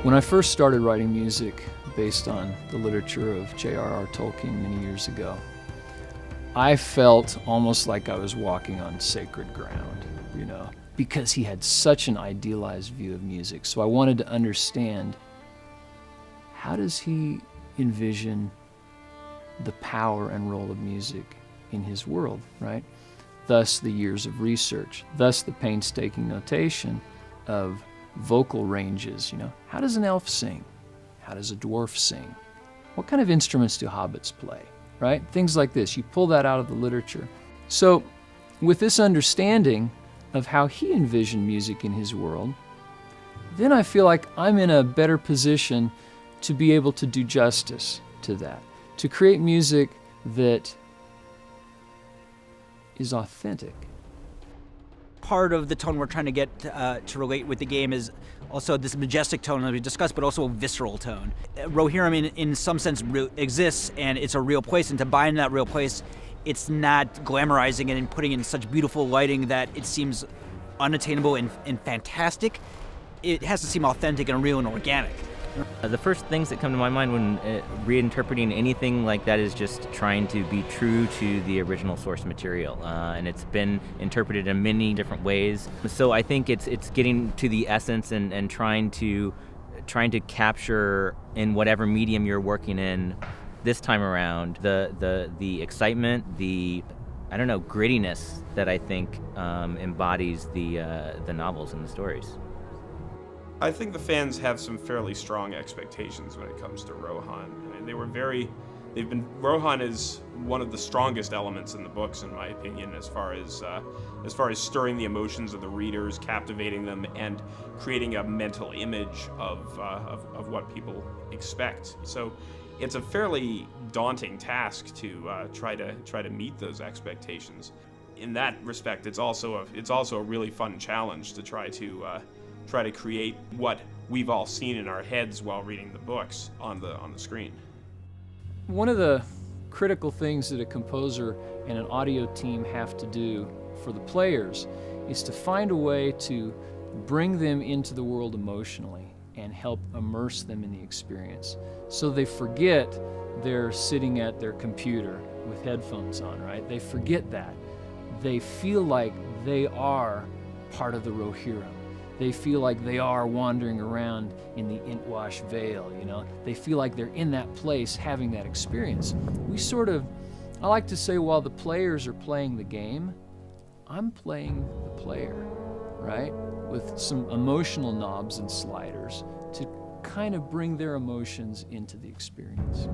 When I first started writing music based on the literature of J.R.R. Tolkien many years ago, I felt almost like I was walking on sacred ground, because he had such an idealized view of music. So I wanted to understand, how does he envision the power and role of music in his world, right? Thus the years of research, thus the painstaking notation of vocal ranges. How does an elf sing? How does a dwarf sing? What kind of instruments do hobbits play, right? Things like this. You pull that out of the literature. So with this understanding of how he envisioned music in his world, then I feel like I'm in a better position to be able to do justice to that, to create music that is authentic. Part of the tone we're trying to get to relate with the game is also this majestic tone that we discussed, but also a visceral tone. Rohirrim, in some sense, exists, and it's a real place, and to bind in that real place, it's not glamorizing it and putting in such beautiful lighting that it seems unattainable and fantastic. It has to seem authentic and real and organic. The first things that come to my mind when reinterpreting anything like that is just trying to be true to the original source material, and it's been interpreted in many different ways. So I think it's getting to the essence and trying to capture in whatever medium you're working in this time around the excitement, the grittiness that I think embodies the novels and the stories. I think the fans have some fairly strong expectations when it comes to Rohan. I mean, Rohan is one of the strongest elements in the books, in my opinion, as far as stirring the emotions of the readers, captivating them, and creating a mental image of what people expect. So it's a fairly daunting task to try to meet those expectations. In that respect, it's also a really fun challenge to try to create what we've all seen in our heads while reading the books on the screen. One of the critical things that a composer and an audio team have to do for the players is to find a way to bring them into the world emotionally and help immerse them in the experience, so they forget they're sitting at their computer with headphones on, right? They forget that. They feel like they are part of the Rohirrim. They feel like they are wandering around in the Intwash Vale, They feel like they're in that place having that experience. I like to say, while the players are playing the game, I'm playing the player, right? With some emotional knobs and sliders to kind of bring their emotions into the experience.